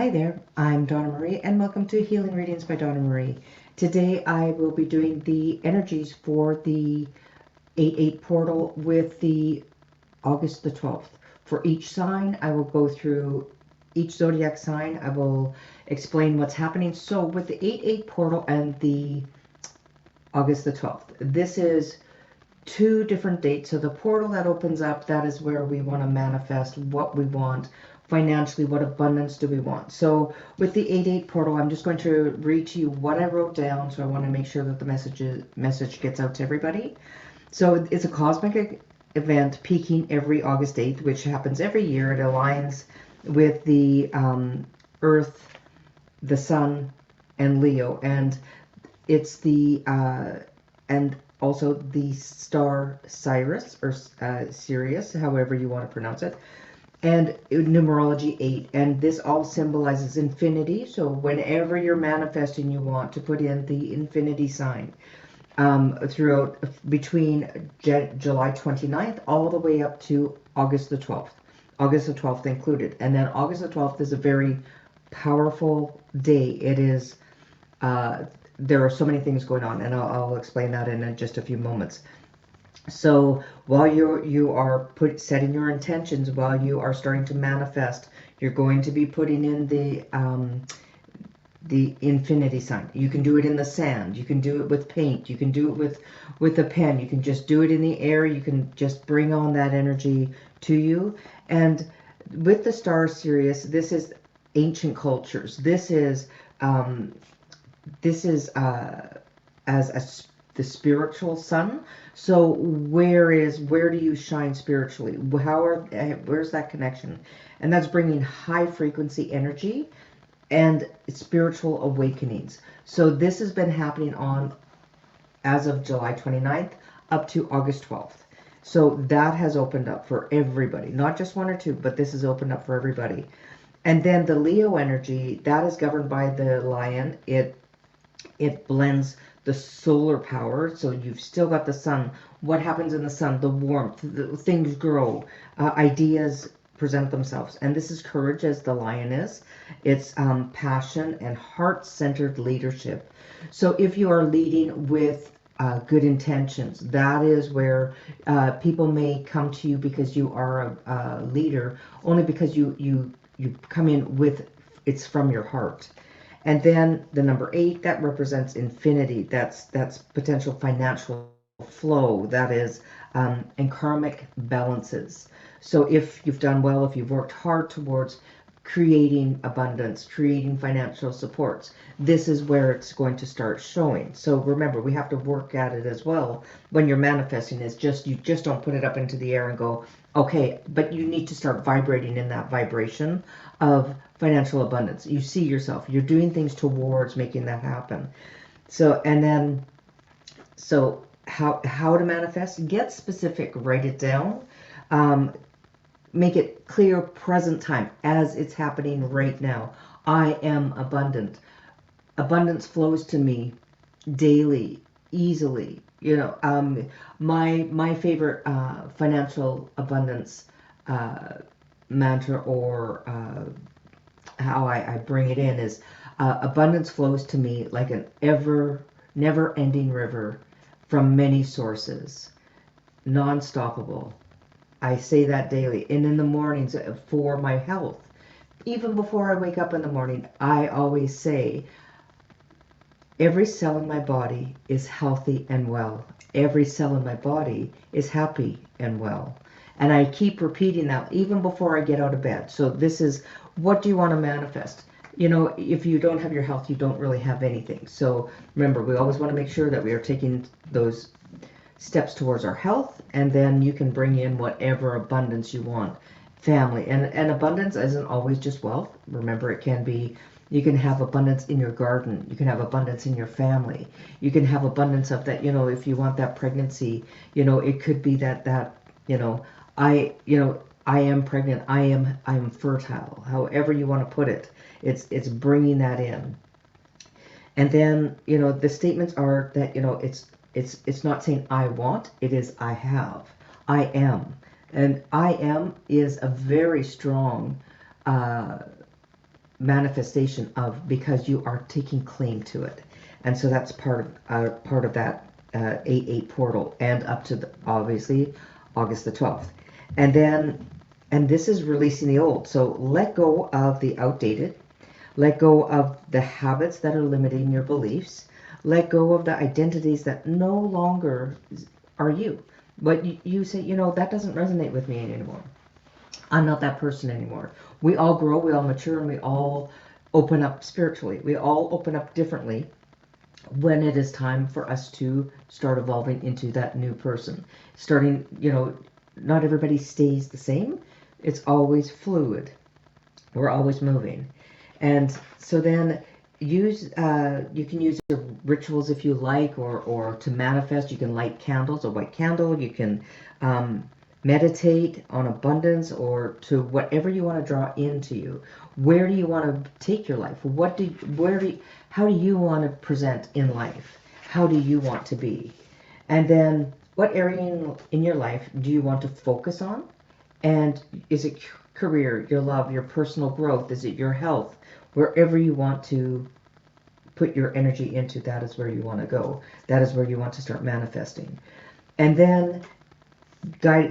Hi there, I'm Donna Marie and welcome to Healing Readings by Donna Marie. Today I will be doing the energies for the 8/8 portal with the August the 12th. For each sign, I will go through each zodiac sign. I will explain what's happening. So with the 8/8 portal and the August the 12th, this is two different dates. So the portal that opens up, that is where we want to manifest what we want financially. What abundance do we want? So with the 8/8 portal, I'm just going to read to you what I wrote down. So I want to make sure that the message gets out to everybody. So it's a cosmic event peaking every August 8th, which happens every year. It aligns with the Earth, the Sun, and Leo, and it's the and also the star Sirius, or Sirius, however you want to pronounce it, and numerology 8. And this all symbolizes infinity. So whenever you're manifesting, you want to put in the infinity sign throughout between July 29th all the way up to August the 12th. August the 12th included. And then August the 12th is a very powerful day. It is there are so many things going on, and I'll explain that in just a few moments. So while you are setting your intentions, while you are starting to manifest, you're going to be putting in the infinity sign. You can do it in the sand. You can do it with paint. You can do it with a pen. You can just do it in the air. You can just bring on that energy to you. And with the star Sirius, this is ancient cultures. This is the spiritual sun. So where do you shine spiritually? Where's that connection? And that's bringing high frequency energy and spiritual awakenings. So this has been happening on as of July 29th up to August 12th. So that has opened up for everybody, not just one or two, but this has opened up for everybody. And then the Leo energy, that is governed by the lion. It blends the solar power. So you've still got the sun. What happens in the sun? The warmth, things grow, ideas present themselves. And this is courage, as the lion is. It's passion and heart-centered leadership. So if you are leading with good intentions, that is where people may come to you because you are a leader, only because you come in with, it's from your heart. And then the number 8, that represents infinity. That's potential financial flow. That is and karmic balances. So if you've done well, if you've worked hard towards creating abundance, creating financial supports, this is where it's going to start showing. So remember, we have to work at it as well. When you're manifesting, you just don't put it up into the air and go, okay, but you need to start vibrating in that vibration of financial abundance. You see yourself, you're doing things towards making that happen. So, and then, so how to manifest? Get specific, write it down. Make it clear, present time, as it's happening right now. I am abundant. Abundance flows to me daily, easily. You know, my favorite financial abundance mantra, or how I bring it in, is abundance flows to me like an never-ending river from many sources, non-stoppable. I say that daily. And in the mornings, for my health, even before I wake up in the morning, I always say, every cell in my body is healthy and well. Every cell in my body is happy and well. And I keep repeating that even before I get out of bed. So this is, what do you want to manifest? You know, if you don't have your health, you don't really have anything. So remember, we always want to make sure that we are taking those steps towards our health, and then you can bring in whatever abundance you want. Family, and abundance isn't always just wealth. Remember, it can be, you can have abundance in your garden, you can have abundance in your family, you can have abundance of that, you know, if you want that pregnancy, you know, it could be that you know, I am pregnant, I am fertile, however you want to put it. It's bringing that in. And then, you know, the statements are that, you know, it's not saying I want, it is I have. I am. And I am is a very strong manifestation of, because you are taking claim to it. And so that's part of that 8-8 portal, and up to obviously August the 12th. And then, and this is releasing the old. So let go of the outdated. Let go of the habits that are limiting your beliefs. Let go of the identities that no longer are you. But you say, that doesn't resonate with me anymore. I'm not that person anymore. We all grow, we all mature, and we all open up spiritually. We all open up differently when it is time for us to start evolving into that new person. Starting, not everybody stays the same. It's always fluid. We're always moving. And so then you can use your rituals if you like, or to manifest. You can light candles, a white candle. You can meditate on abundance, or to whatever you want to draw into you. Where do you want to take your life? How do you want to present in life? How do you want to be? And then what area in your life do you want to focus on? And is it career, your love, your personal growth? Is it your health? Wherever you want to put your energy into, that is where you want to go. That is where you want to start manifesting. And then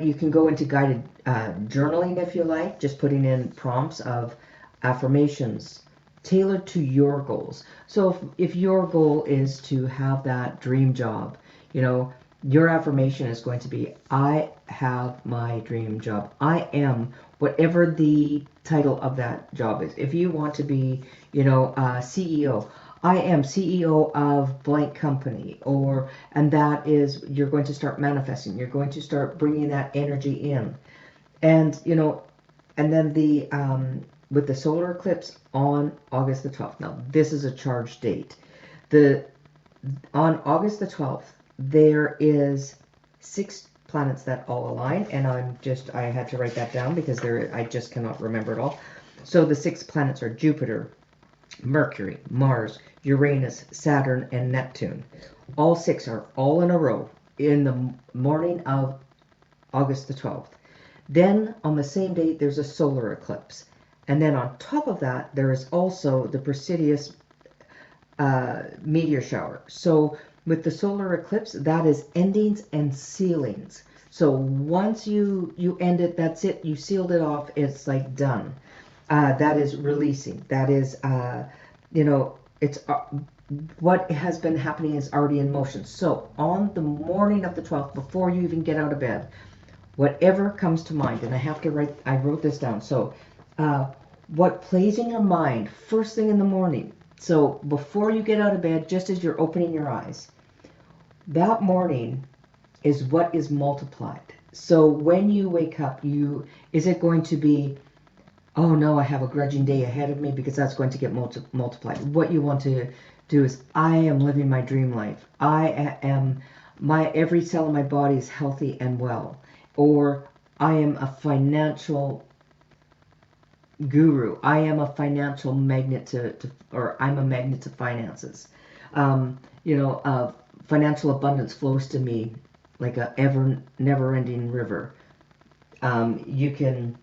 you can go into guided journaling if you like, just putting in prompts of affirmations tailored to your goals. So if your goal is to have that dream job, your affirmation is going to be, I have my dream job. I am whatever the title of that job is. If you want to be, CEO, I am CEO of blank company, and that is, you're going to start manifesting. You're going to start bringing that energy in. And, and then with the solar eclipse on August the 12th. Now, this is a charged date. On August the 12th, there is 6 planets that all align, and I had to write that down because I just cannot remember it all. So the 6 planets are Jupiter, Mercury, Mars, Uranus, Saturn, and Neptune. All 6 are all in a row in the morning of August the 12th. Then on the same day, there's a solar eclipse. And then on top of that, there is also the Perseus meteor shower. So with the solar eclipse, that is endings and sealings. So once you end it, that's it. You sealed it off. It's like done. That is releasing. That is, it's what has been happening is already in motion. So on the morning of the 12th, before you even get out of bed, whatever comes to mind, and I wrote this down. So what plays in your mind first thing in the morning. So before you get out of bed, just as you're opening your eyes, that morning is what is multiplied. So when you wake up, is it going to be, oh no, I have a grudging day ahead of me, because that's going to get multiplied. What you want to do is, I am living my dream life. Every cell in my body is healthy and well. Or I am a financial guru. I am a financial magnet or I'm a magnet to finances. Financial abundance flows to me like a never-ending river. You can,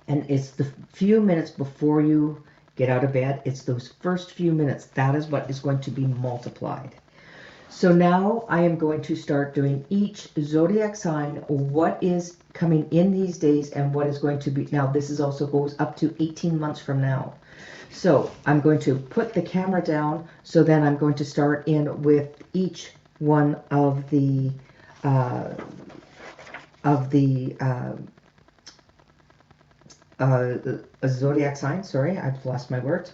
and it's the few minutes before you get out of bed. It's those first few minutes. That is what is going to be multiplied. So now I am going to start doing each zodiac sign, what is coming in these days and what is going to be. Now this is also goes up to 18 months from now. So I'm going to put the camera down. So then I'm going to start in with each one of the zodiac sign. Sorry, I've lost my words.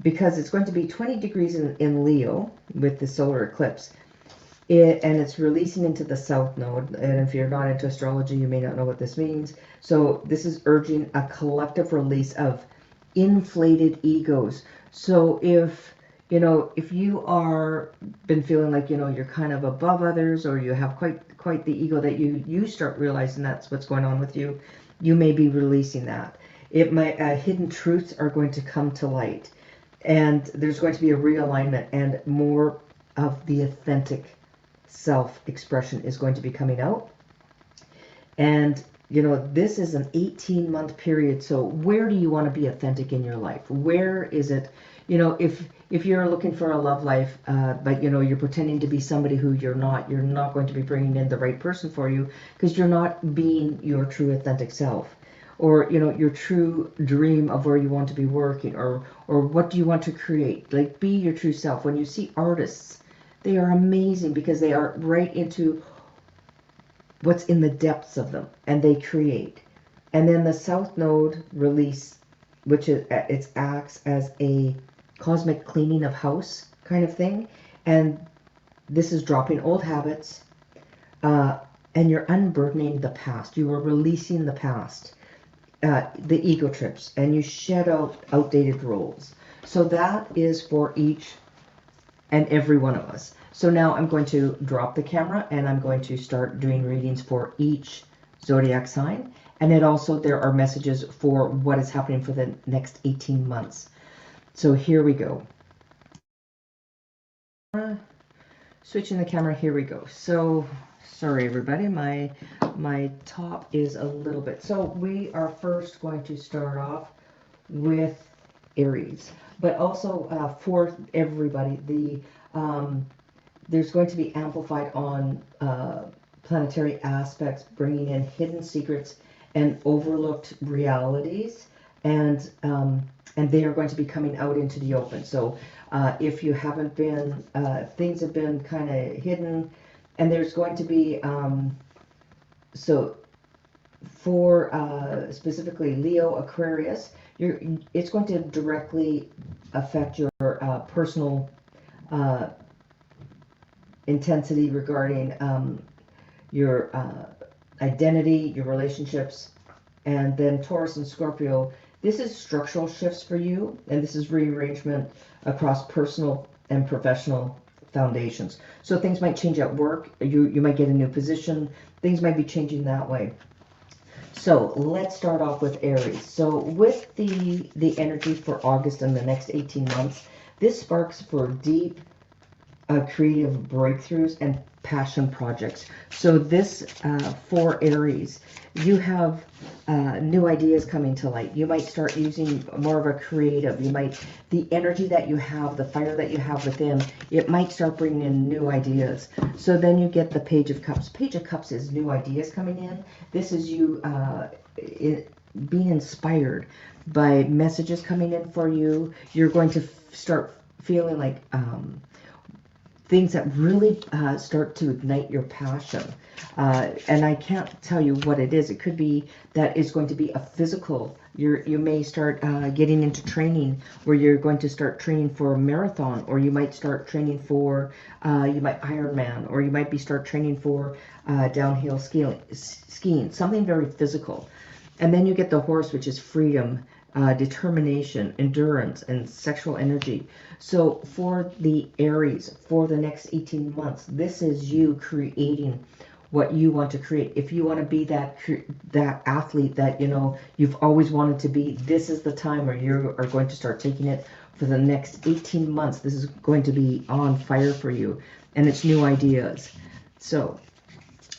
Because it's going to be 20 degrees in Leo with the solar eclipse, and it's releasing into the south node. And if you're not into astrology, you may not know what this means. So this is urging a collective release of inflated egos. So if you are been feeling like you're kind of above others, or you have quite the ego, that you start realizing that's what's going on with you, you may be releasing that. It might hidden truths are going to come to light. And there's going to be a realignment, and more of the authentic self-expression is going to be coming out. And you know, this is an 18-month period. So where do you want to be authentic in your life? Where is it, you know, if you're looking for a love life, but you know, you're pretending to be somebody who you're not going to be bringing in the right person for you because you're not being your true authentic self. Or, you know, your true dream of where you want to be working, or what do you want to create? Like, be your true self. When you see artists, they are amazing because they are right into what's in the depths of them, and they create. And then the South Node release, which is, it acts as a cosmic cleaning of house kind of thing, and this is dropping old habits, and you're unburdening the past. You are releasing the past, the ego trips, and you shed out outdated roles. So that is for each and every one of us. So now I'm going to drop the camera and I'm going to start doing readings for each zodiac sign. And then also there are messages for what is happening for the next 18 months. So here we go. Switching the camera, here we go. So sorry everybody, my top is a little bit. So we are first going to start off with Aries, but also for everybody, there's going to be amplified on planetary aspects, bringing in hidden secrets and overlooked realities, and they are going to be coming out into the open. So if you haven't been, things have been kind of hidden, and there's going to be, so for specifically Leo, Aquarius, it's going to directly affect your personal intensity regarding your identity, your relationships. And then Taurus and Scorpio, this is structural shifts for you, and this is rearrangement across personal and professional foundations. So things might change at work, you might get a new position, things might be changing that way. So let's start off with Aries. So with the energy for August and the next 18 months, this sparks for deep creative breakthroughs and passion projects. So this for Aries, you have new ideas coming to light. You might start using more of a creative. The energy that you have, the fire that you have within, it might start bringing in new ideas. So then you get the Page of Cups. Page of Cups is new ideas coming in. This is you being inspired by messages coming in for you. You're going to start feeling like things that really start to ignite your passion. And I can't tell you what it is. It could be that it's going to be a physical. You may start getting into training where you're going to start training for a marathon, or you might start training for, you might Ironman, or you might start training for downhill skiing, something very physical. And then you get the Horse, which is freedom, determination, endurance, and sexual energy. So for the Aries, for the next 18 months, this is you creating what you want to create. If you want to be that athlete that you've always wanted to be, this is the time where you are going to start taking it. For the next 18 months, this is going to be on fire for you, and it's new ideas. So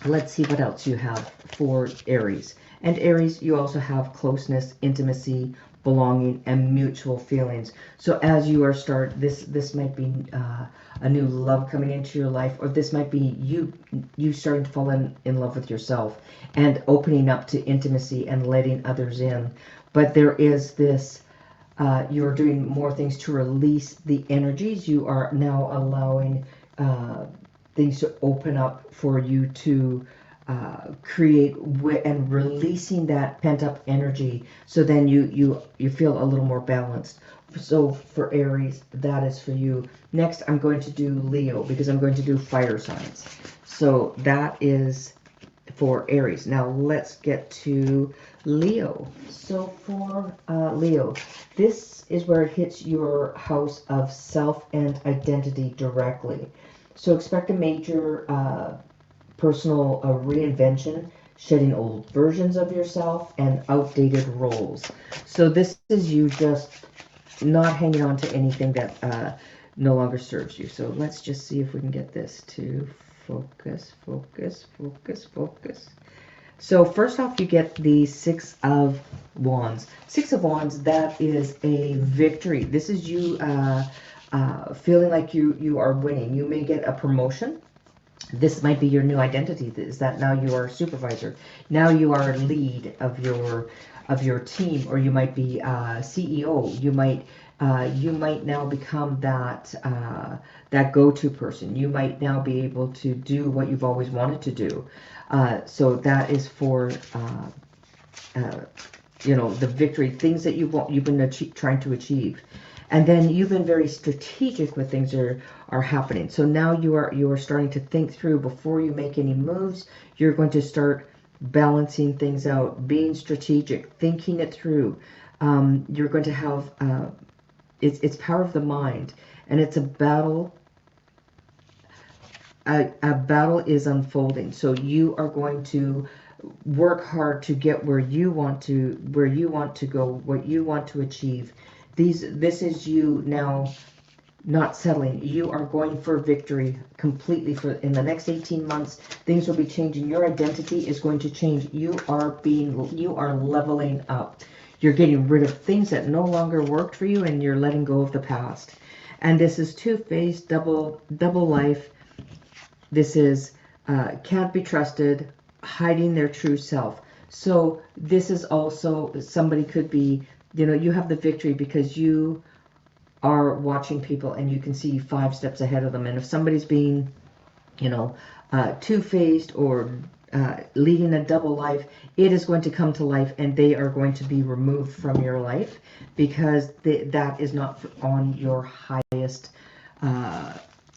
let's see what else you have for Aries. And Aries, you also have closeness, intimacy, belonging, and mutual feelings. So as you are this might be a new love coming into your life, or this might be you starting to fall in love with yourself and opening up to intimacy and letting others in. But there is this, you're doing more things to release the energies. You are now allowing things to open up for you to create and releasing that pent-up energy, so then you feel a little more balanced. So for Aries, that is for you. Next, I'm going to do Leo, because I'm going to do fire signs. So that is for Aries. Now let's get to Leo. So for Leo, this is where it hits your house of self and identity directly. So expect a major personal reinvention, shedding old versions of yourself and outdated roles. So this is you just not hanging on to anything that no longer serves you. So let's just see if we can get this to focus. So first off, you get the Six of Wands. Six of Wands, that is a victory. This is you feeling like you are winning. You may get a promotion. This might be your new identity, is that now you are a supervisor. Now you are a lead of your team, or you might be CEO. You might now become that go-to person. You might now be able to do what you've always wanted to do. So that is for the victory, things that you've been trying to achieve. And then you've been very strategic when things are happening. So now you are starting to think through before you make any moves. You're going to start balancing things out, being strategic, thinking it through. You're going to have it's power of the mind, and it's a battle. A battle is unfolding. So you are going to work hard to get where you want to go, what you want to achieve. This is you now not settling. You are going for victory completely. In the next 18 months, things will be changing. Your identity is going to change. You are leveling up. You're getting rid of things that no longer worked for you, and you're letting go of the past. And this is two-faced, double life. This is can't be trusted, hiding their true self. So this is also, somebody could be, you have the victory because you are watching people and you can see 5 steps ahead of them. And if somebody's being, two-faced or leading a double life, it is going to come to life, and they are going to be removed from your life because that is not on your highest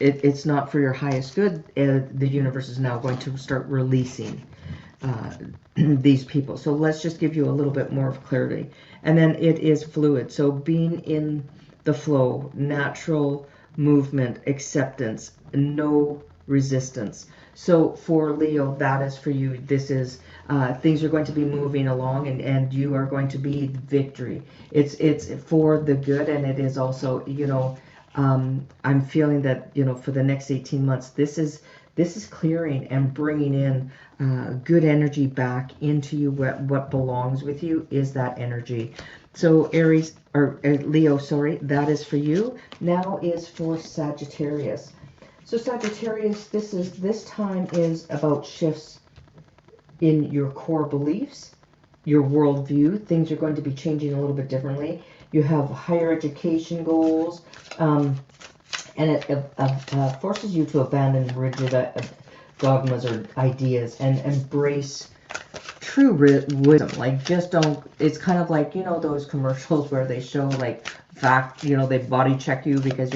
it's not for your highest good. The universe is now going to start releasing these people. So let's just give you a little bit more of clarity. And then it is fluid. So being in the flow, natural movement, acceptance, no resistance. So for Leo, that is for you. This is things are going to be moving along, and you are going to be victory. It's for the good, and it is also, I'm feeling that, for the next 18 months, this is clearing and bringing in good energy back into you. What belongs with you is that energy. So Aries, or Leo, sorry, that is for you. Now is for Sagittarius. So Sagittarius, this time is about shifts in your core beliefs, your worldview. Things are going to be changing a little bit differently. You have higher education goals, and it forces you to abandon rigid dogmas or ideas and embrace true wisdom. Like, just don't, it's kind of like, those commercials where they show like fact, they body check you because,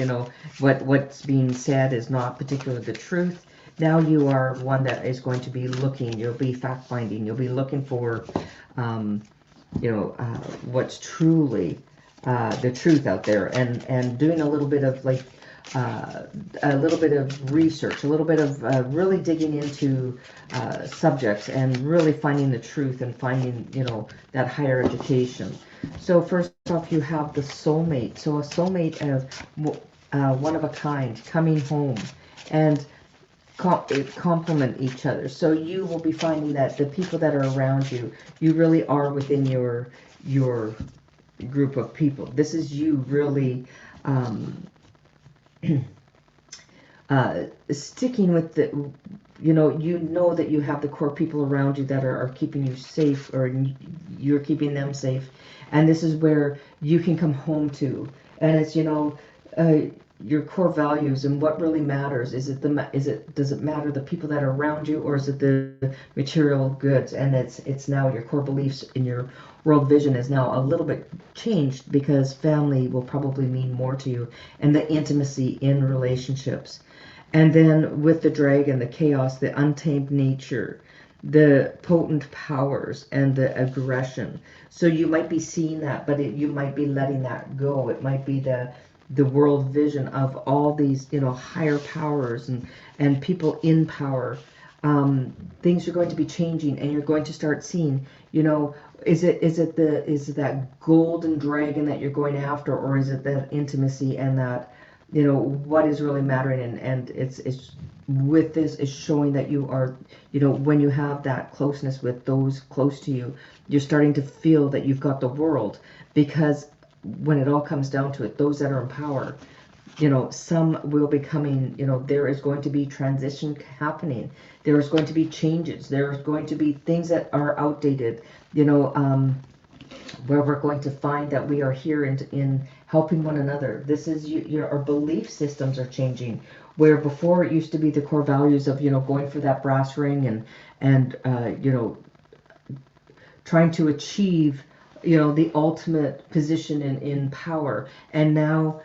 what's being said is not particularly the truth. Now you are one that is going to be looking, you'll be fact finding, you'll be looking for, what's truly the truth out there, and doing a little bit of a little bit of research, a little bit of really digging into subjects and really finding the truth and finding, that higher education. So first off, you have the soulmate. So a soulmate of one of a kind coming home, and complement each other. So you will be finding that the people that are around you, you really are within your group of people. This is you really sticking with the, that you have the core people around you that are keeping you safe, or you're keeping them safe. And this is where you can come home to. And it's, your core values and what really matters. Does it matter the people that are around you, or is it the material goods? And it's now your core beliefs in your world vision is now a little bit changed, because family will probably mean more to you, and the intimacy in relationships. And then with the dragon, the chaos, the untamed nature, the potent powers, and the aggression. So you might be seeing that, but you might be letting that go. It might be the world vision of all these, higher powers and people in power. Things are going to be changing, and you're going to start seeing, is it that golden dragon that you're going after, or is it that intimacy and that, what is really mattering? And it's with this is showing that you are, when you have that closeness with those close to you, you're starting to feel that you've got the world. Because when it all comes down to it, those that are in power, some will be coming, there is going to be transition happening. There is going to be changes. There's going to be things that are outdated, where we're going to find that we are here in helping one another. This is our belief systems are changing, where before it used to be the core values of, going for that brass ring and trying to achieve, the ultimate position in power. And now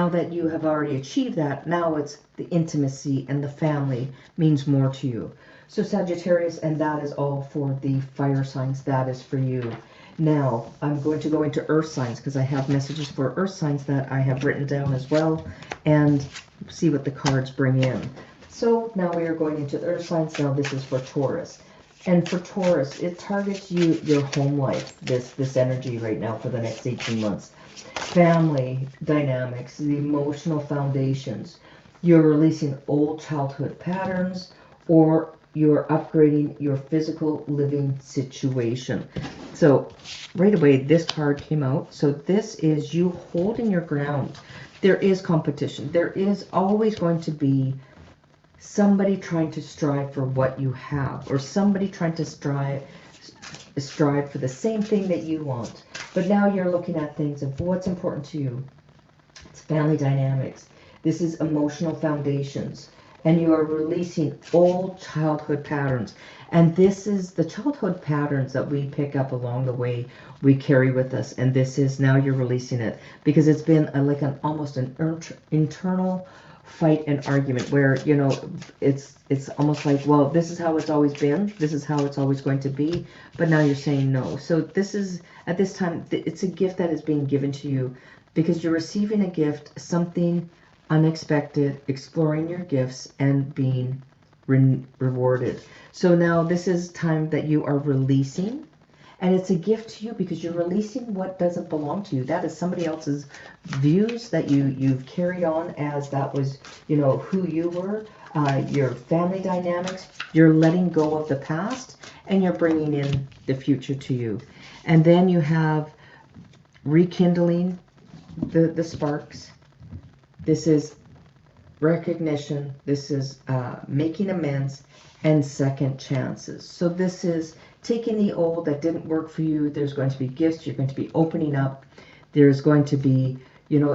that you have already achieved that, now it's the intimacy and the family means more to you. So Sagittarius, and that is all for the fire signs. That is for you. Now, I'm going to go into earth signs because I have messages for earth signs that I have written down as well, and see what the cards bring in. So now we are going into the earth signs. Now this is for Taurus. And for Taurus, it targets you, your home life, this energy right now for the next 18 months. Family dynamics, the emotional foundations. You're releasing old childhood patterns, or you're upgrading your physical living situation. So right away, this card came out. So this is you holding your ground. There is competition. There is always going to be somebody trying to strive for what you have, or somebody trying to strive for the same thing that you want. But now you're looking at things of what's important to you. It's family dynamics. This is emotional foundations. And you are releasing old childhood patterns. And this is the childhood patterns that we pick up along the way, we carry with us. And this is, now you're releasing it, because it's been almost an internal fight and argument where, it's almost like, well, this is how it's always been. This is how it's always going to be. But now you're saying no. So this is, at this time, it's a gift that is being given to you, because you're receiving a gift, something unexpected, exploring your gifts and being rewarded. So now this is time that you are releasing, and it's a gift to you because you're releasing what doesn't belong to you. That is somebody else's views that you've carried on as that was, who you were, your family dynamics. You're letting go of the past and you're bringing in the future to you. And then you have rekindling the sparks. This is recognition. This is making amends and second chances. So this is taking the old that didn't work for you. There's going to be gifts. You're going to be opening up. There's going to be,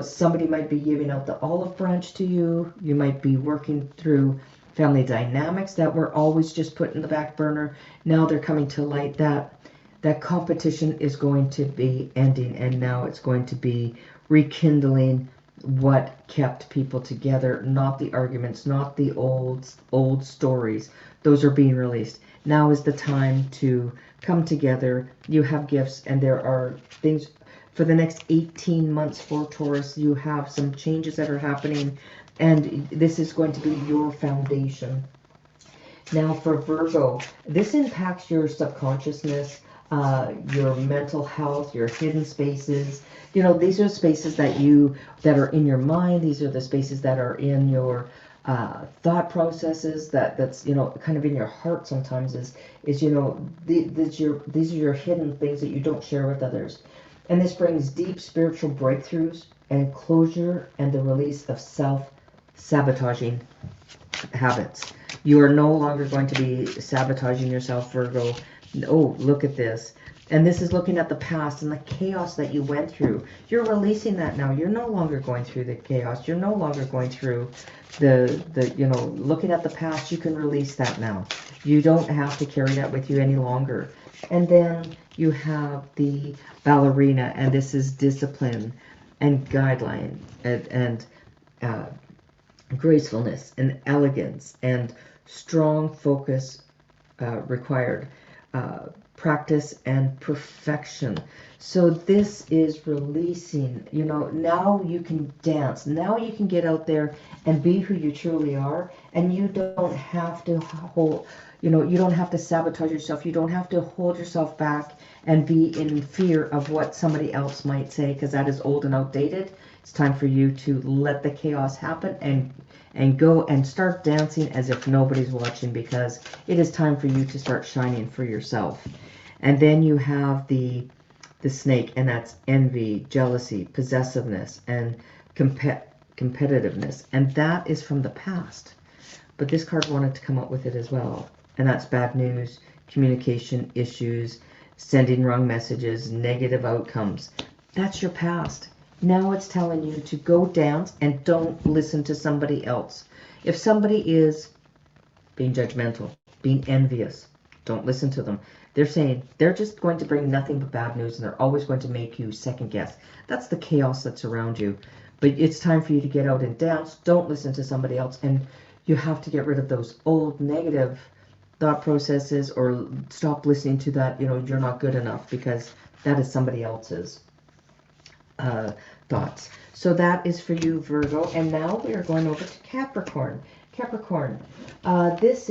somebody might be giving out the olive branch to you. You might be working through family dynamics that were always just put in the back burner. Now they're coming to light. That competition is going to be ending, and now it's going to be rekindling what kept people together, not the arguments, not the old stories. Those are being released. Now is the time to come together. You have gifts, and there are things for the next 18 months for Taurus. You have some changes that are happening, and this is going to be your foundation. Now for Virgo, this impacts your subconsciousness, your mental health, your hidden spaces. These are spaces that are in your mind. These are the spaces that are in your thought processes. That's kind of in your heart. Sometimes these are your hidden things that you don't share with others. And this brings deep spiritual breakthroughs and closure and the release of self-sabotaging habits. You are no longer going to be sabotaging yourself, Virgo. Oh, look at this. And this is looking at the past and the chaos that you went through. You're releasing that now. You're no longer going through the chaos. You're no longer going through looking at the past. You can release that now. You don't have to carry that with you any longer. And then you have the ballerina, and this is discipline and guideline and gracefulness and elegance and strong focus required. Practice and perfection. So this is releasing, you know, now you can dance. Now you can get out there and be who you truly are. And you don't have to hold, you know, you don't have to sabotage yourself. You don't have to hold yourself back and be in fear of what somebody else might say, because that is old and outdated. It's time for you to let the chaos happen and go and start dancing as if nobody's watching, because it is time for you to start shining for yourself. And then you have the snake, and that's envy, jealousy, possessiveness, and competitiveness. And that is from the past. But this card wanted to come up with it as well. And that's bad news, communication issues, sending wrong messages, negative outcomes. That's your past. Now it's telling you to go dance and don't listen to somebody else. If somebody is being judgmental, being envious, don't listen to them. They're saying they're just going to bring nothing but bad news, and they're always going to make you second guess. That's the chaos that's around you. But it's time for you to get out and dance. Don't listen to somebody else. And you have to get rid of those old negative thought processes, or stop listening to that, you know, you're not good enough, because that is somebody else's thoughts. So that is for you, Virgo. And now we are going over to Capricorn. Capricorn, this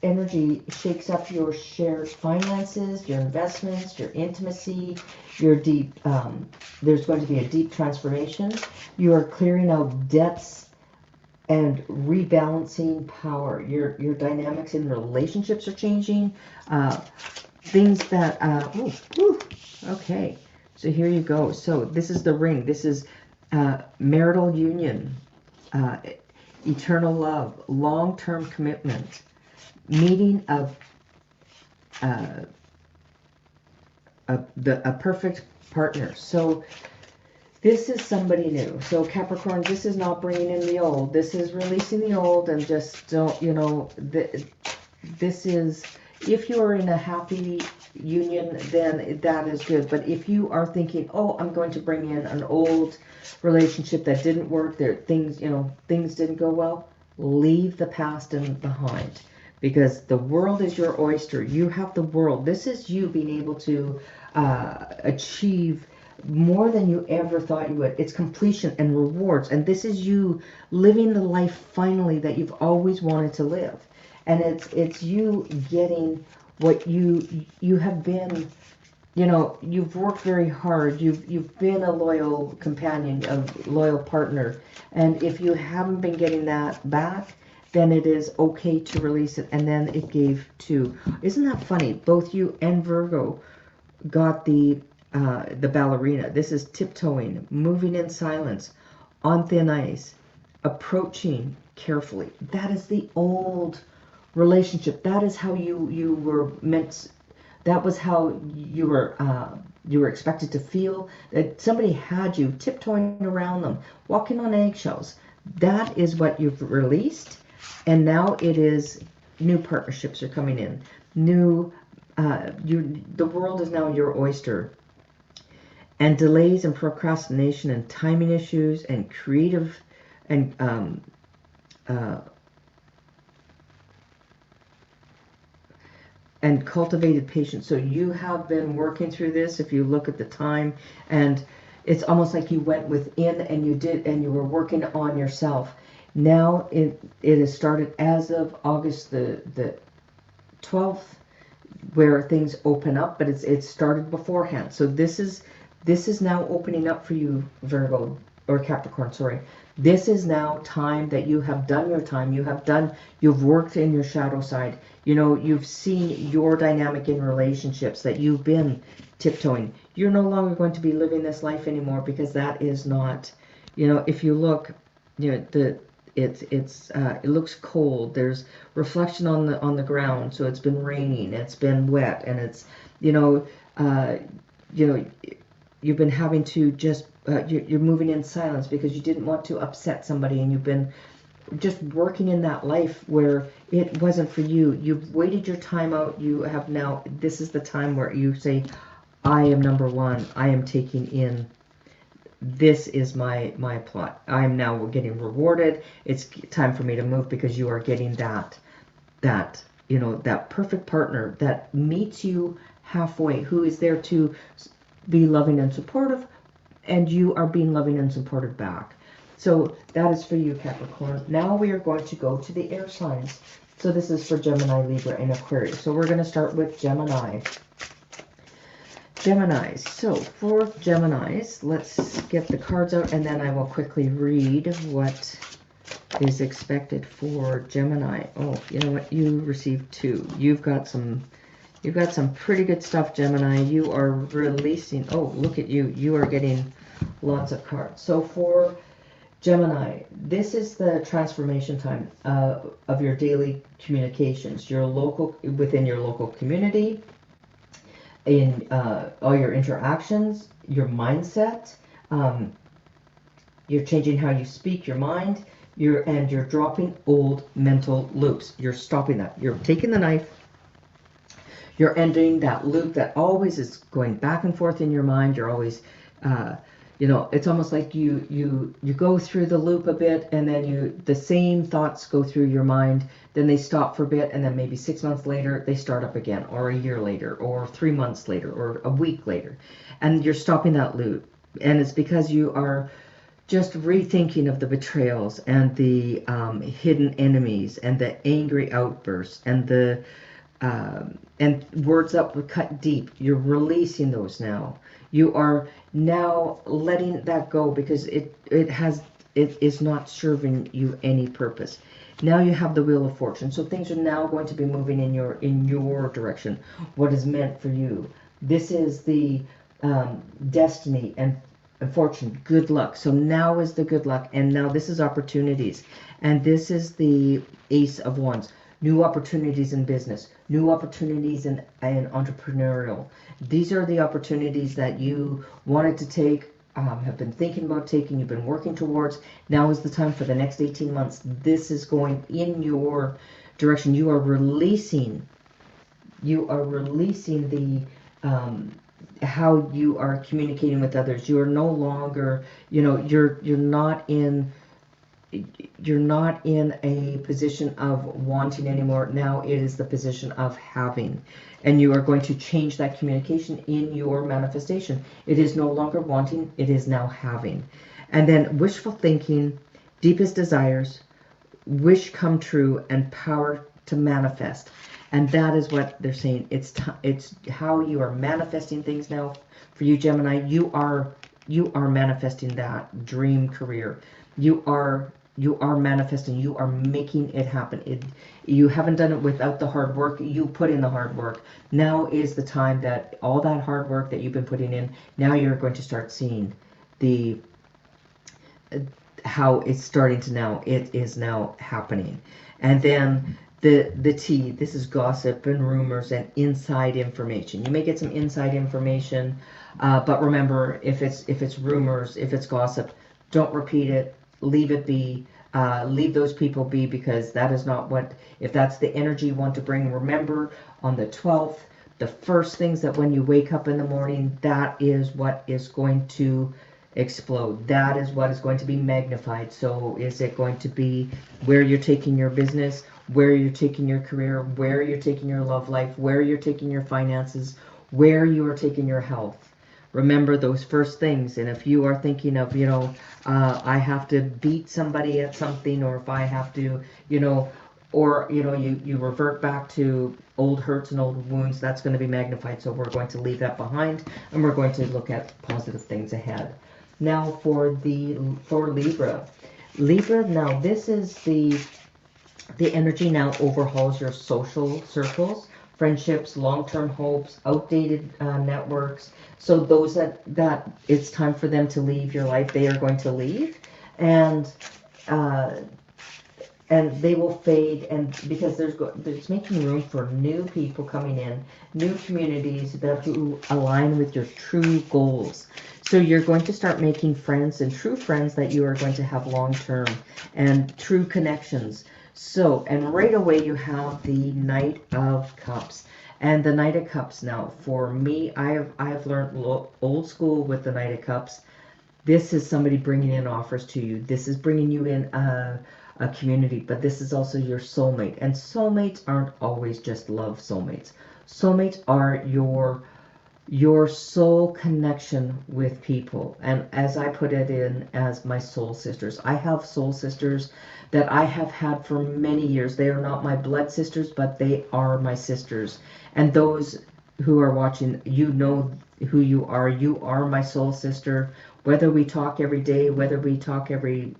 energy shakes up your shared finances, your investments, your intimacy, your deep, there's going to be a deep transformation. You are clearing out debts and rebalancing power. Your dynamics in relationships are changing. Things that, okay. So here you go. So this is the ring. This is marital union, eternal love, long-term commitment, meeting of a perfect partner. So this is somebody new. So Capricorn, this is not bringing in the old. This is releasing the old, and just don't, you know, this is, if you are in a happy union, then that is good. But if you are thinking, oh, I'm going to bring in an old relationship that didn't work, there things, you know, things didn't go well, leave the past behind, because the world is your oyster. You have the world. This is you being able to achieve more than you ever thought you would. It's completion and rewards, and this is you living the life finally that you've always wanted to live. And it's you getting what you have been, you know, you've worked very hard. You've been a loyal companion, a loyal partner. And if you haven't been getting that back, then it is okay to release it. And then it gave two. Isn't that funny? Both you and Virgo got the ballerina. This is tiptoeing, moving in silence, on thin ice, approaching carefully. That is the old relationship. That is how you were meant. That was how you were expected to feel. That somebody had you tiptoeing around them, walking on eggshells. That is what you've released, and now it is new partnerships are coming in. New, the world is now your oyster. And delays and procrastination and timing issues and creative and cultivated patience. So you have been working through this. If you look at the time, and it's almost like you went within and you were working on yourself. Now it has started as of August the 12th, where things open up, but it's started beforehand. So this is now opening up for you, Virgo, or Capricorn, sorry. This is now time that you have done your time. You've worked in your shadow side. You know, you've seen your dynamic in relationships that you've been tiptoeing. You're no longer going to be living this life anymore, because that is not, you know, if you look, you know, it looks cold. There's reflection on the ground. So it's been raining, it's been wet, and it's, you know, you've been having to just, you're moving in silence because you didn't want to upset somebody, and you've been just working in that life where it wasn't for you. You've waited your time out. You have now, this is the time where you say, I am number one. I am taking in, this is my plot. I am now getting rewarded. It's time for me to move, because you are getting that, you know, that perfect partner that meets you halfway, who is there to be loving and supportive, and you are being loving and supported back. So that is for you, Capricorn. Now we are going to go to the air signs. So this is for Gemini, Libra, and Aquarius. So we're going to start with Gemini. Geminis. So for Geminis, let's get the cards out, and then I will quickly read what is expected for Gemini. Oh, you know what? You received 2. You've got some pretty good stuff, Gemini. You are releasing. Oh, look at you. You are getting lots of cards. So for Gemini, this is the transformation time of your daily communications, within your local community, in all your interactions, your mindset. You're changing how you speak, your mind. You're dropping old mental loops. You're stopping that. You're taking the knife. You're ending that loop that always is going back and forth in your mind. You're always, it's almost like you go through the loop a bit, and then the same thoughts go through your mind. Then they stop for a bit, and then maybe 6 months later they start up again, or a year later, or 3 months later, or a week later, and you're stopping that loop. And it's because you are just rethinking of the betrayals and the hidden enemies and the angry outbursts and the and words that were cut deep. You're releasing those now. You are now letting that go because it is not serving you any purpose. Now you have the Wheel of Fortune. So things are now going to be moving in your direction. What is meant for you. This is the destiny and fortune, good luck. So now is the good luck, and now this is opportunities, and this is the Ace of Wands. New opportunities in business, new opportunities in entrepreneurial. These are the opportunities that you wanted to take, have been thinking about taking, you've been working towards. Now is the time for the next 18 months. This is going in your direction. You are releasing the how you are communicating with others. You are no longer, you're not in a position of wanting anymore. Now it is the position of having, and you are going to change that communication in your manifestation. It is no longer wanting, it is now having. And then wishful thinking, deepest desires, wish come true, and power to manifest. And that is what they're saying. It's how you are manifesting things now. For you, Gemini, you are manifesting that dream career. You are manifesting. You are making it happen. You haven't done it without the hard work. You put in the hard work. Now is the time that all that hard work that you've been putting in, now you're going to start seeing how it's starting to now. It is now happening. And then the T, this is gossip and rumors and inside information. You may get some inside information, but remember, if it's rumors, if it's gossip, don't repeat it. Leave it be. Leave those people be, because that is not what, if that's the energy you want to bring. Remember, on the 12th, the first things that when you wake up in the morning, that is what is going to explode. That is what is going to be magnified. So is it going to be where you're taking your business, where you're taking your career, where you're taking your love life, where you're taking your finances, where you are taking your health? Remember those first things. And if you are thinking of, I have to beat somebody at something, or if I have to, you revert back to old hurts and old wounds, that's going to be magnified. So we're going to leave that behind, and we're going to look at positive things ahead. Now for Libra. Libra, now this is the energy now overhauls your social circles, friendships, long-term hopes, outdated networks. So those that it's time for them to leave your life, they are going to leave, and they will fade, and because there's making room for new people coming in, new communities who align with your true goals. So you're going to start making friends, and true friends that you are going to have long-term, and true connections. So, and right away you have the Knight of Cups. And the Knight of Cups, now for me, I have learned old school with the Knight of Cups. This is somebody bringing in offers to you. This is bringing you in a community, but this is also your soulmate. And soulmates aren't always just love soulmates. Soulmates are your your soul connection with people. And as I put it in as my soul sisters, I have soul sisters that I have had for many years. They are not my blood sisters, but they are my sisters. And those who are watching, you know who you are. You are my soul sister. Whether we talk every day, whether we talk every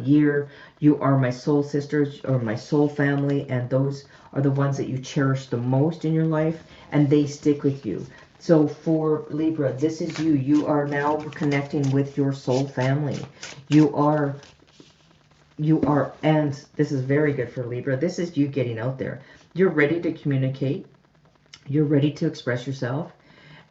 year, you are my soul sisters or my soul family. And those are the ones that you cherish the most in your life. And they stick with you. So for Libra, this is you. You are now connecting with your soul family. You are, and this is very good for Libra. This is you getting out there. You're ready to communicate. You're ready to express yourself.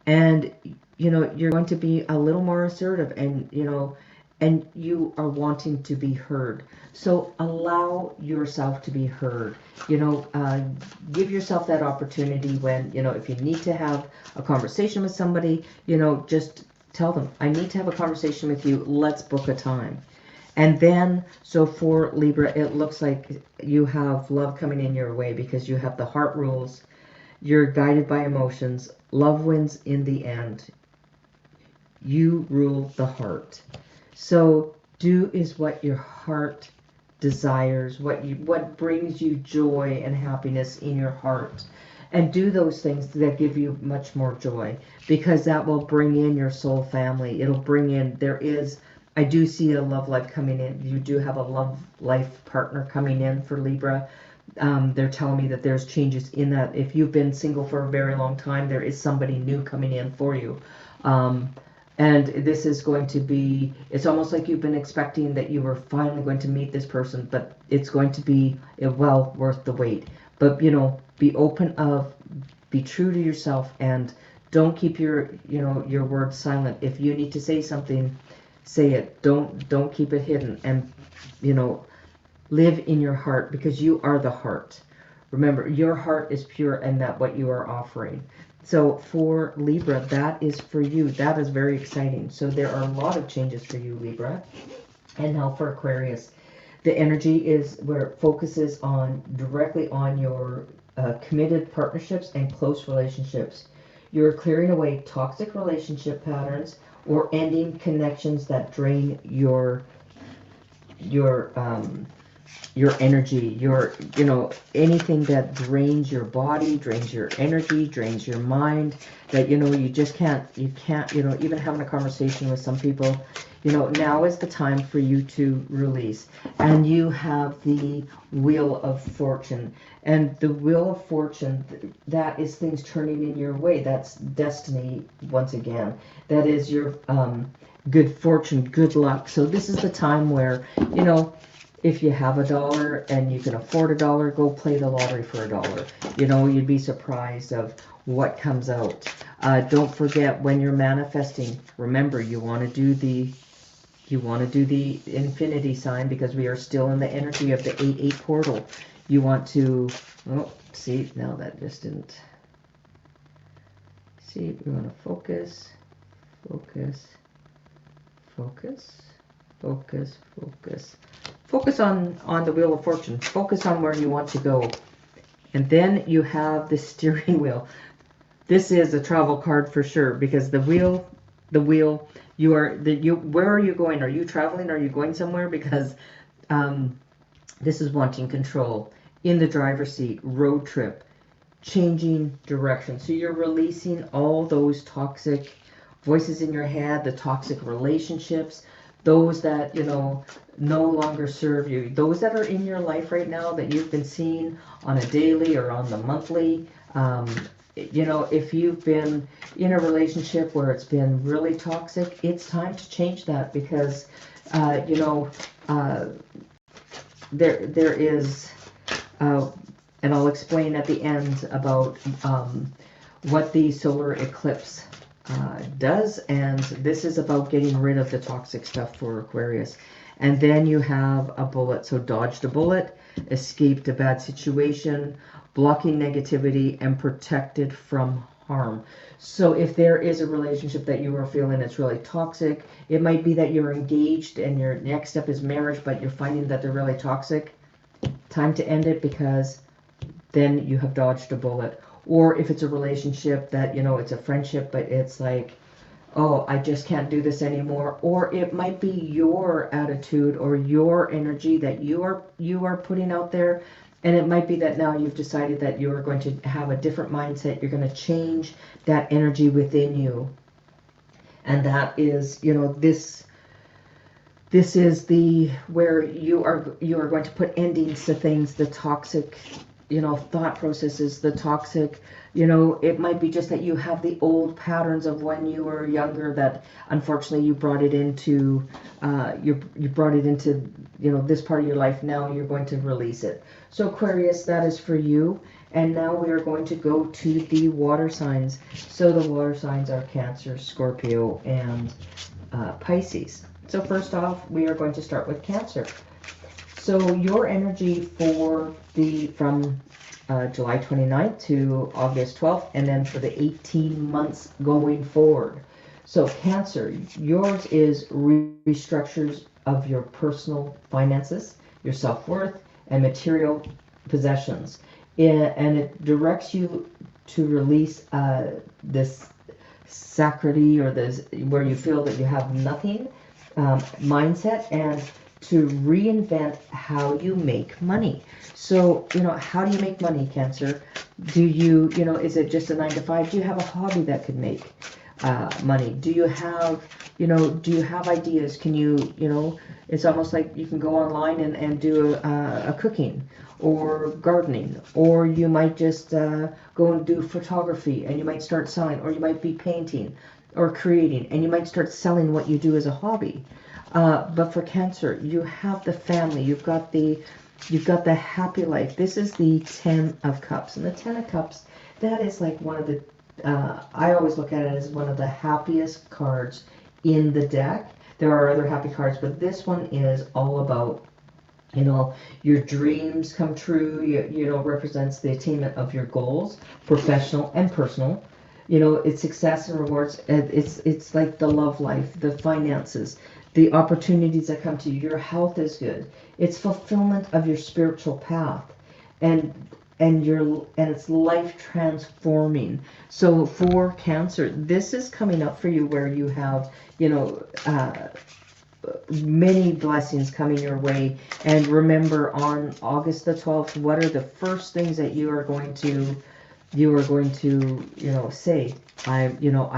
And, you know, you're going to be a little more assertive and, you know, and you are wanting to be heard. So allow yourself to be heard. You know, give yourself that opportunity when, you know, if you need to have a conversation with somebody, you know, just tell them, I need to have a conversation with you. Let's book a time. And then, so for Libra, it looks like you have love coming in your way because you have the heart rules. You're guided by emotions. Love wins in the end. You rule the heart. So do is what your heart desires, what brings you joy and happiness in your heart. And do those things that give you much more joy, because that will bring in your soul family. It'll bring in, I do see a love life coming in. You do have a love life partner coming in for Libra. They're telling me that there's changes in that. If you've been single for a very long time, there is somebody new coming in for you. And this is going to be, it's almost like you've been expecting that you were finally going to meet this person, but it's going to be well worth the wait. But, you know, be true to yourself and don't keep your words silent. If you need to say something, say it. Don't keep it hidden. And, you know, live in your heart, because you are the heart. Remember, your heart is pure and that what you are offering. So for Libra, that is for you. That is very exciting. So there are a lot of changes for you, Libra. And now for Aquarius, the energy is where it focuses directly on your committed partnerships and close relationships. You're clearing away toxic relationship patterns or ending connections that drain your energy, anything that drains your body, drains your energy, drains your mind, that, you just can't, even having a conversation with some people, now is the time for you to release. And you have the Wheel of Fortune. And the Wheel of Fortune, that is things turning in your way. That's destiny once again. That is your good fortune, good luck. So this is the time where, if you have $1 and you can afford $1, go play the lottery for $1. You'd be surprised of what comes out. Don't forget, when you're manifesting, remember, you want to do the infinity sign, because we are still in the energy of the 8-8 portal. You want to, see, now that just didn't. See, we want to focus. Focus on the Wheel of Fortune. Focus on where you want to go. And then you have the steering wheel. This is a travel card for sure, because the wheel, where are you going? Are you traveling? Are you going somewhere? Because this is wanting control. In the driver's seat, road trip, changing direction. So you're releasing all those toxic voices in your head, the toxic relationships, those that, no longer serve you. Those that are in your life right now that you've been seeing on a daily or on the monthly. If you've been in a relationship where it's been really toxic, it's time to change that, because, there is, and I'll explain at the end about what the solar eclipse does, and this is about getting rid of the toxic stuff for Aquarius. And then you have a bullet. So dodged a bullet, escaped a bad situation, blocking negativity, and protected from harm. So if there is a relationship that you are feeling it's really toxic, it might be that you're engaged and your next step is marriage, but you're finding that they're really toxic. Time to end it, because then you have dodged a bullet. Or if it's a relationship that, you know, it's a friendship, but it's like, oh, I just can't do this anymore. Or it might be your attitude or your energy that you are putting out there. And it might be that now you've decided that you are going to have a different mindset. You're going to change that energy within you. And that is, you know, this is the where you are going to put endings to things, the toxic, you know, thought processes, the toxic, you know, it might be just that you have the old patterns of when you were younger that unfortunately you brought it into you brought it into, you know, this part of your life. Now you're going to release it. So Aquarius, that is for you. And now we are going to go to the water signs. So the water signs are Cancer, Scorpio, and Pisces. So first off, we are going to start with Cancer. So your energy for from July 29th to August 12th, and then for the 18 months going forward. So Cancer, yours is restructures of your personal finances, your self-worth, and material possessions. And it directs you to release this sacrity, or this where you feel that you have nothing mindset, and to reinvent how you make money. So, you know, how do you make money, Cancer? Do you, you know, is it just a 9 to 5? Do you have a hobby that could make money? Do you have, you know, do you have ideas? Can you, you know, it's almost like you can go online and do a cooking or gardening, or you might just go and do photography, and you might start selling, or you might be painting or creating, and you might start selling what you do as a hobby. But for Cancer, you have the family, you've got the happy life. This is the 10 of Cups, and the 10 of Cups, that is like one of the I always look at it as one of the happiest cards in the deck. There are other happy cards, but this one is all about, you know, your dreams come true. You know, represents the attainment of your goals, professional and personal. You know, it's success and rewards. It's like the love life, the finances, the opportunities that come to you. Your health is good. It's fulfillment of your spiritual path, and it's life transforming. So for Cancer, this is coming up for you where you have, you know, many blessings coming your way. And remember, on August the 12th, what are the first things that you are going to, you know, say? I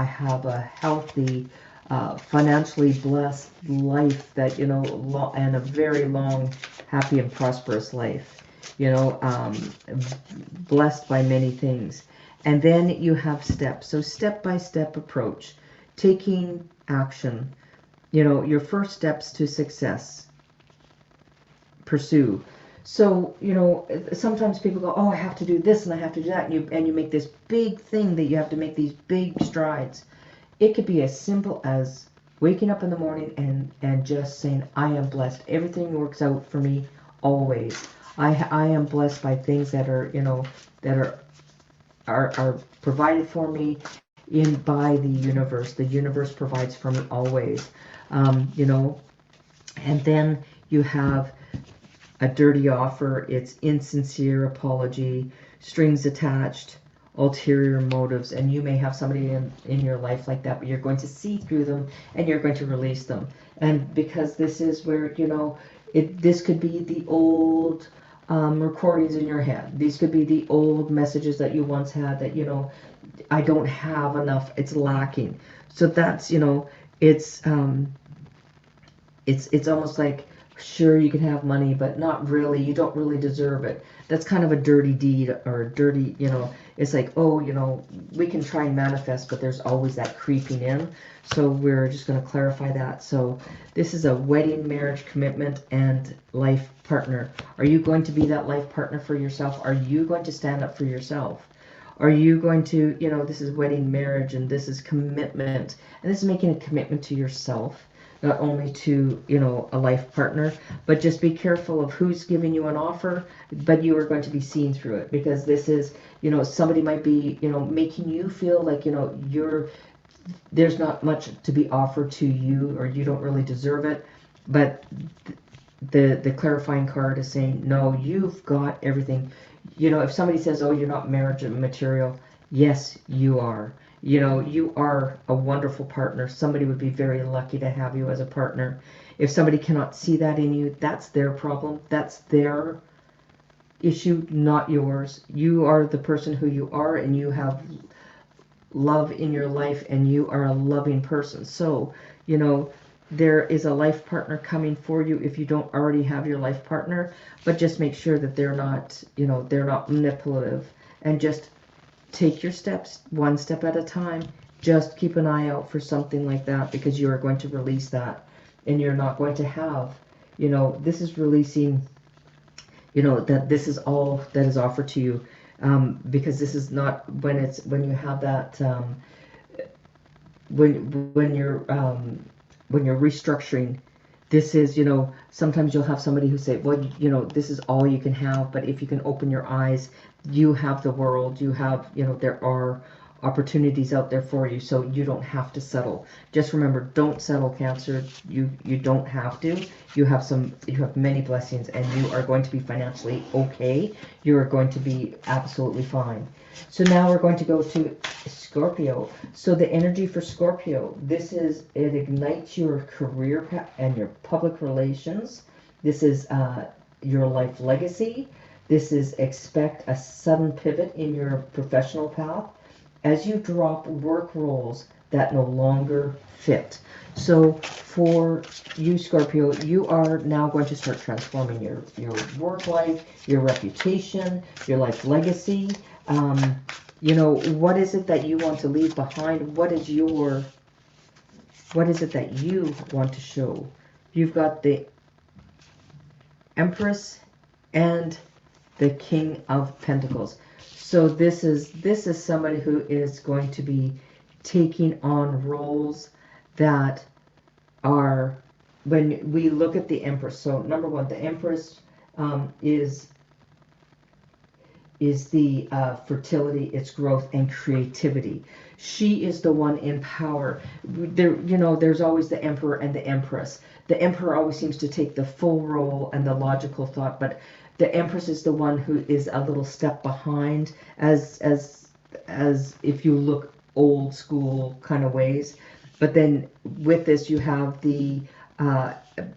have a healthy, financially blessed life, that, you know, and a very long, happy and prosperous life, you know, blessed by many things. And then you have steps. So step-by-step approach, taking action, you know, your first steps to success, pursue. So, you know, sometimes people go, oh, I have to do this and I have to do that. And you make this big thing that you have to make these big strides. It could be as simple as waking up in the morning and just saying, I am blessed. Everything works out for me always. I am blessed by things that are, you know, that are provided for me by the universe. The universe provides for me always. You know, and then you have a dirty offer. It's insincere apology, strings attached, ulterior motives, and you may have somebody in your life like that, but you're going to see through them and you're going to release them. And because this is where, you know, this could be the old recordings in your head. These could be the old messages that you once had that, you know, I don't have enough, it's lacking. So that's, you know, it's almost like, sure, you can have money, but not really. You don't really deserve it. That's kind of a dirty deed, or a dirty, you know, it's like, oh, you know, we can try and manifest, but there's always that creeping in. So we're just going to clarify that. So this is a wedding, marriage, commitment, and life partner. Are you going to be that life partner for yourself? Are you going to stand up for yourself? Are you going to, you know, this is wedding, marriage, and this is commitment. And this is making a commitment to yourself, not only to, you know, a life partner, but just be careful of who's giving you an offer, but you are going to be seen through it, because this is, you know, somebody might be, you know, making you feel like, you know, there's not much to be offered to you, or you don't really deserve it. But the clarifying card is saying, no, you've got everything. you know, if somebody says, oh, you're not marriage material, yes, you are. You know, you are a wonderful partner. Somebody would be very lucky to have you as a partner. If somebody cannot see that in you, that's their problem. That's their issue, not yours. You are the person who you are, and you have love in your life, and you are a loving person. So, you know, there is a life partner coming for you if you don't already have your life partner, but just make sure that they're not, you know, they're not manipulative, and just take your steps one step at a time. Just keep an eye out for something like that, because you are going to release that, and you're not going to have, you know, this is releasing, you know, that this is all that is offered to you, because this is not when you have that, when you're restructuring. This is, you know, sometimes you'll have somebody who say, well, you know, this is all you can have, but if you can open your eyes, you have the world, you have, you know, there are opportunities out there for you, so you don't have to settle. Just remember, don't settle, Cancer. You don't have to. You have many blessings, and you are going to be financially okay. You are going to be absolutely fine. So now we're going to go to Scorpio. So the energy for Scorpio, this is, it ignites your career and your public relations. This is your life legacy. This is, expect a sudden pivot in your professional path as you drop work roles that no longer fit. So for you, Scorpio, you are now going to start transforming your work life, your reputation, your life legacy. You know, what is it that you want to leave behind? What is it that you want to show? You've got the Empress and the King of Pentacles. So this is somebody who is going to be taking on roles that are, when we look at the Empress, so number one, the Empress is the fertility, its growth, and creativity. She is the one in power. There, you know, there's always the Emperor and the Empress. The Emperor always seems to take the full role and the logical thought, but the Empress is the one who is a little step behind, as if you look old school kind of ways. But then with this, you have the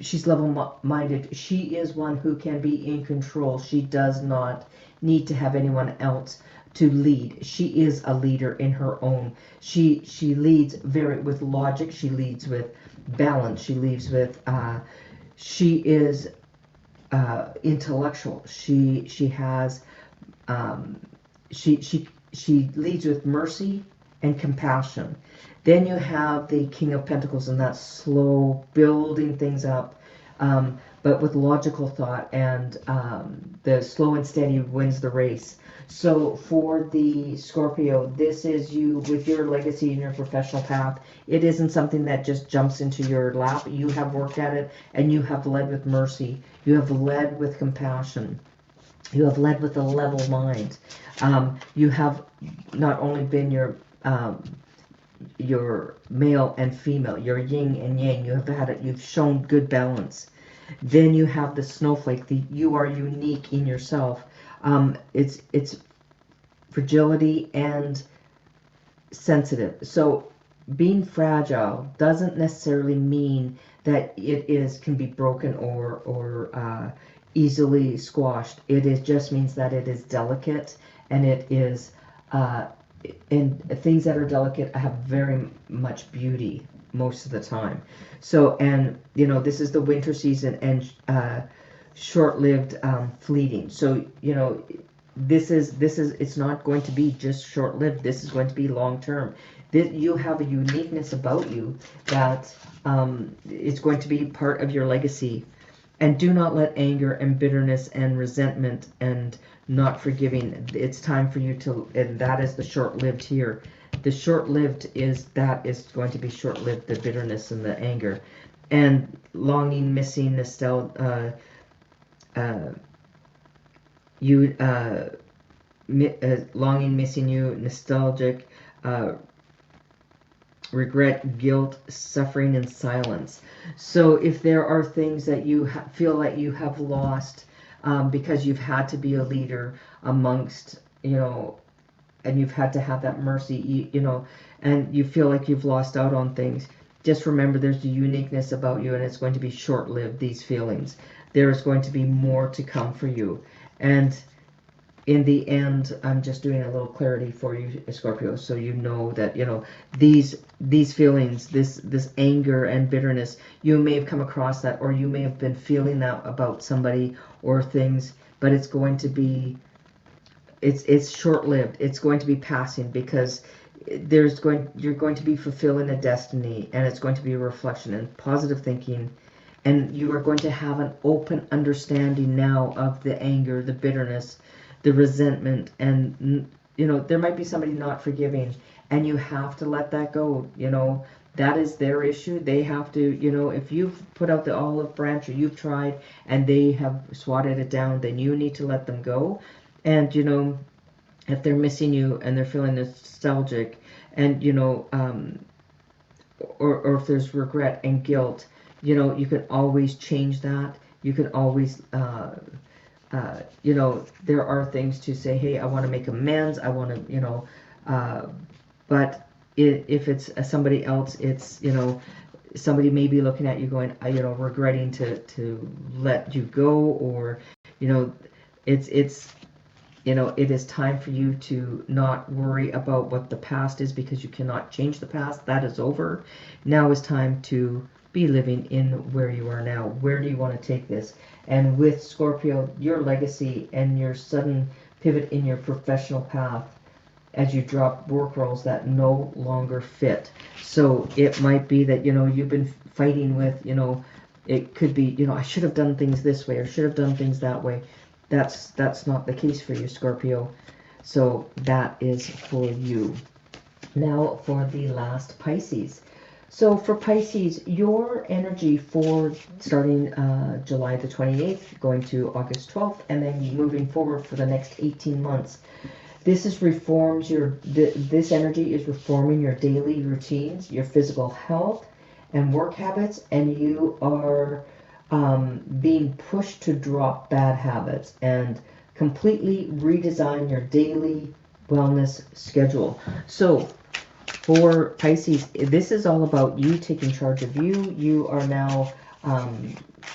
she's level-minded. She is one who can be in control. She does not need to have anyone else to lead. She is a leader in her own. She leads with logic. She leads with balance. She leads with she is intellectual. She has she leads with mercy and compassion. Then you have the King of Pentacles, and that's slow, building things up, but with logical thought, and the slow and steady wins the race. So for the Scorpio, this is you with your legacy and your professional path. It isn't something that just jumps into your lap. You have worked at it, and you have led with mercy. You have led with compassion. You have led with a level mind. You have not only been your male and female, your yin and yang. You have had it. You've shown good balance. Then you have the snowflake. You are unique in yourself. It's fragility and sensitive. So being fragile doesn't necessarily mean that it can be broken or easily squashed. It just means that it is delicate, and it is and things that are delicate have very much beauty most of the time. So, and you know, this is the winter season, and short-lived, fleeting. So, you know, this is it's not going to be just short-lived. This is going to be long-term. You have a uniqueness about you that it's going to be part of your legacy. And do not let anger and bitterness and resentment and not forgiving. It's time for you to, and that is the short-lived here. The short-lived is going to be short-lived, the bitterness and the anger. And longing, missing, nostalgia, longing, missing you, nostalgic, regret, guilt, suffering, and silence. So if there are things that you feel like you have lost, because you've had to be a leader amongst, you know, and you've had to have that mercy, you know, and you feel like you've lost out on things. Just remember there's a uniqueness about you, and it's going to be short-lived, these feelings. There is going to be more to come for you. And in the end, I'm just doing a little clarity for you, Scorpio, so you know that, you know, these feelings, this anger and bitterness, you may have come across that, or you may have been feeling that about somebody or things, but it's going to be, it's short-lived. It's going to be passing, because you're going to be fulfilling a destiny, and it's going to be a reflection and positive thinking, and you are going to have an open understanding now of the anger, the bitterness, the resentment, and, you know, there might be somebody not forgiving, and you have to let that go. You know, that is their issue. They have to, you know, if you've put out the olive branch, or you've tried and they have swatted it down, then you need to let them go. And, you know, if they're missing you and they're feeling nostalgic, and, you know, or if there's regret and guilt, you know, you can always change that. You can always, you know, there are things to say, hey, I want to make amends. I want to, you know, but if it's somebody else, it's, you know, somebody may be looking at you going, you know, regretting to let you go, or, you know, it's, you know, it is time for you to not worry about what the past is, because you cannot change the past. That is over. Now is time to be living in where you are now. Where do you want to take this? And with Scorpio, your legacy and your sudden pivot in your professional path, as you drop work roles that no longer fit. So it might be that, you know, you've been fighting with, you know, it could be, you know, I should have done things this way, or should have done things that way. That's not the case for you, Scorpio. So that is for you. Now for the last, Pisces. So for Pisces, your energy for starting July the 28th, going to August 12th, and then moving forward for the next 18 months. This is this energy is reforming your daily routines, your physical health and work habits, and you are being pushed to drop bad habits and completely redesign your daily wellness schedule. So for Pisces, this is all about you taking charge of you. You are now,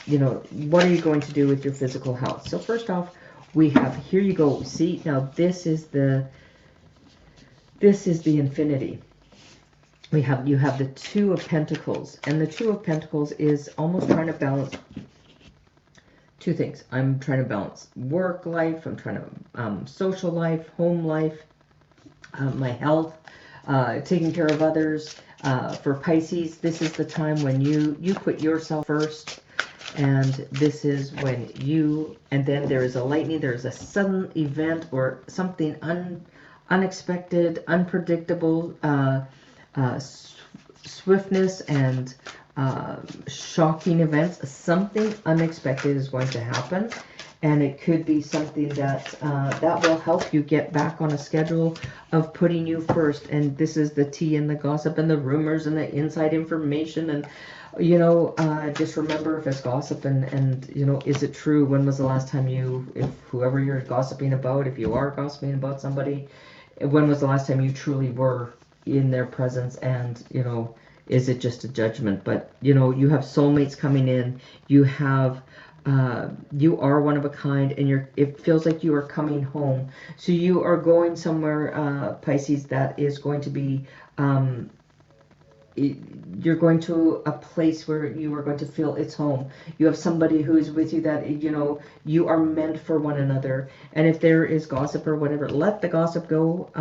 you know, what are you going to do with your physical health? So first off, we have, here you go. See, now this is the infinity. You have the Two of Pentacles, and the Two of Pentacles is almost trying to balance two things. I'm trying to balance work life, I'm trying to social life, home life, my health, taking care of others. For Pisces, this is the time when you put yourself first, and this is when and then there is a lightning, there is a sudden event or something unexpected, unpredictable, swiftness and shocking events. Something unexpected is going to happen, and it could be something that that will help you get back on a schedule of putting you first. And this is the tea and the gossip and the rumors and the inside information, and, you know, just remember, if it's gossip and you know, is it true? When was the last time if whoever you're gossiping about, if you are gossiping about somebody, when was the last time you truly were in their presence? And, you know, is it just a judgment? But, you know, you have soulmates coming in. You have, you are one of a kind, and it feels like you are coming home. So you are going somewhere, Pisces, that is going to be, you're going to a place where you are going to feel it's home. You have somebody who is with you that, you know, you are meant for one another. And if there is gossip or whatever, let the gossip go.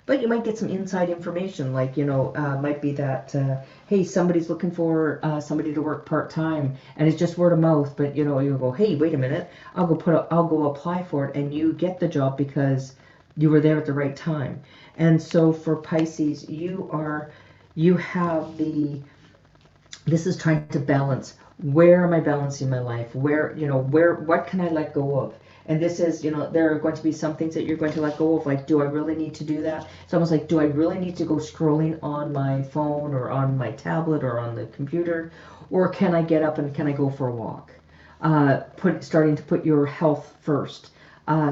But you might get some inside information, like, you know, might be that, hey, somebody's looking for somebody to work part-time, and it's just word of mouth. But, you know, you'll go, hey, wait a minute, I'll go apply for it, and you get the job because you were there at the right time. And so for Pisces, you have this is trying to balance. Where am I balancing my life? Where, you know, what can I let go of? And this is, you know, there are going to be some things that you're going to let go of. Like, do I really need to do that? It's almost like, do I really need to go scrolling on my phone or on my tablet or on the computer? Or can I get up and can I go for a walk? starting to put your health first,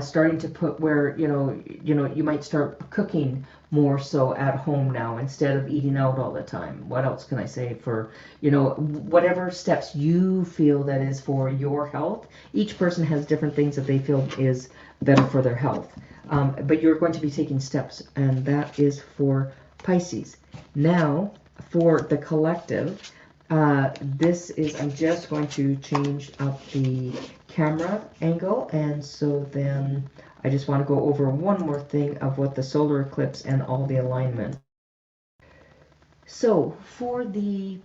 starting to put where you might start cooking more so at home now instead of eating out all the time. What else can I say? For whatever steps you feel that is for your health. Each person has different things that they feel is better for their health, but you're going to be taking steps, and that is for Pisces. Now for the collective, I'm just going to change up the camera angle, and so then I just want to go over one more thing of what the solar eclipse and all the alignment. So for the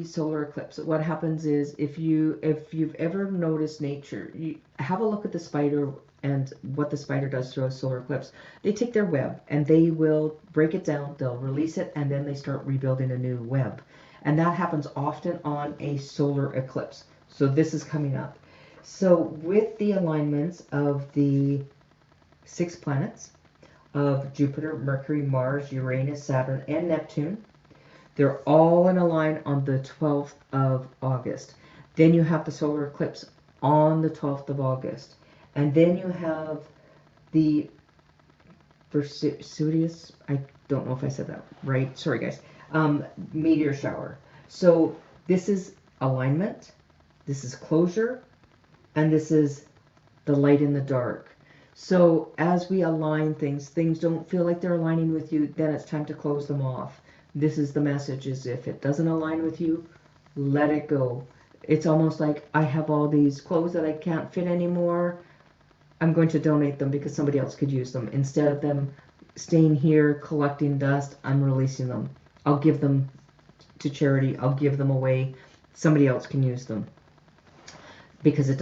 solar eclipse, what happens is if you've ever noticed nature, you have a look at the spider and what the spider does through a solar eclipse. They take their web and they will break it down, they'll release it, and then they start rebuilding a new web. And that happens often on a solar eclipse. So this is coming up. So with the alignments of the 6 planets of Jupiter, Mercury, Mars, Uranus, Saturn, and Neptune, they're all in a line on the 12th of August. Then you have the solar eclipse on the 12th of August. And then you have the Vesuvius, I don't know if I said that right. Sorry, guys. Meteor shower. So this is alignment, this is closure, and this is the light in the dark. So as we align things don't feel like they're aligning with you, then it's time to close them off. This is the message, is if it doesn't align with you, let it go. It's almost like I have all these clothes that I can't fit anymore. I'm going to donate them because somebody else could use them. Instead of them staying here collecting dust, I'm releasing them. I'll give them to charity. I'll give them away. Somebody else can use them because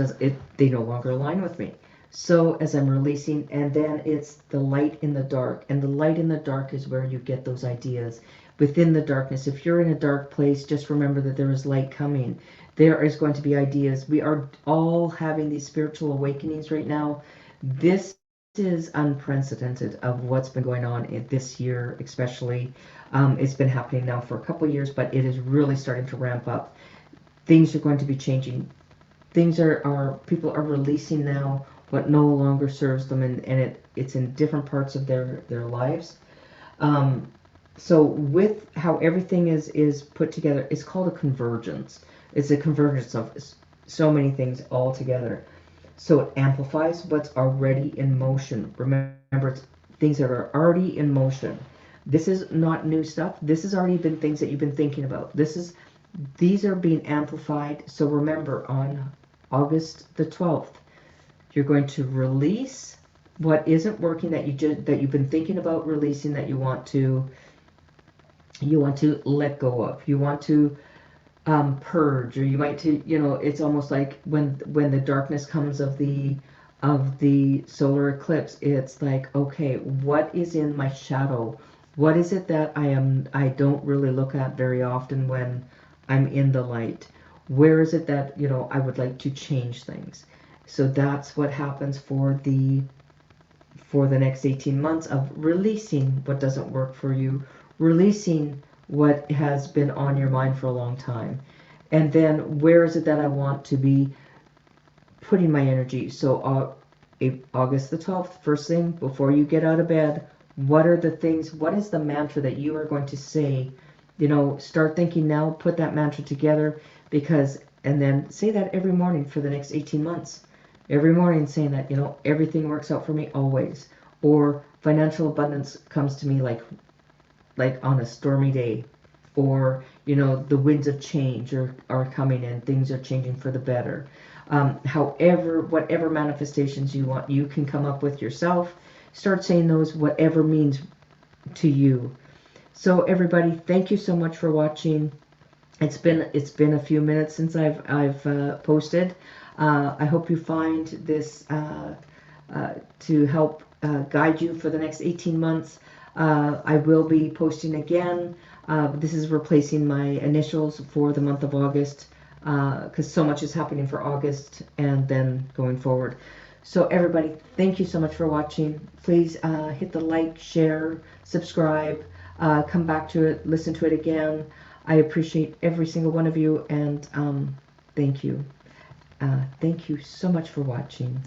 they no longer align with me. So as I'm releasing, and then it's the light in the dark, and the light in the dark is where you get those ideas. Within the darkness, if you're in a dark place, just remember that there is light coming. There is going to be ideas. We are all having these spiritual awakenings right now. This is unprecedented of what's been going on in this year, especially. It's been happening now for a couple of years, but it is really starting to ramp up. Things are going to be changing. People are releasing now what no longer serves them, and it's in different parts of their lives. So with how everything is put together, it's called a convergence. It's a convergence of so many things all together. So it amplifies what's already in motion. Remember, it's things that are already in motion. This is not new stuff. This has already been things that you've been thinking about. These are being amplified. So remember, on August the 12th, you're going to release what isn't working that you've been thinking about releasing, that you want to let go of. You want to purge, or you might it's almost like when the darkness comes of the solar eclipse, it's like, okay, what is in my shadow? What is it that I don't really look at very often when I'm in the light? Where is it that I would like to change things? So that's what happens for the next 18 months, of releasing what doesn't work for you, releasing what has been on your mind for a long time. And then where is it that I want to be putting my energy? So August the 12th, first thing before you get out of bed, what are the things, what is the mantra that you are going to say? Start thinking now, put that mantra together, and then say that every morning for the next 18 months. Every morning saying that, everything works out for me always. Or financial abundance comes to me like on a stormy day. Or, the winds of change are coming and things are changing for the better. Whatever manifestations you want, you can come up with yourself. Start saying those, whatever means to you. So everybody, thank you so much for watching. It's been a few minutes since I've posted. I hope you find this to help guide you for the next 18 months. I will be posting again. This is replacing my initials for the month of August, because so much is happening for August and then going forward. So everybody, thank you so much for watching. Please hit the like, share, subscribe, come back to it, listen to it again. I appreciate every single one of you, and Thank you. Thank you so much for watching.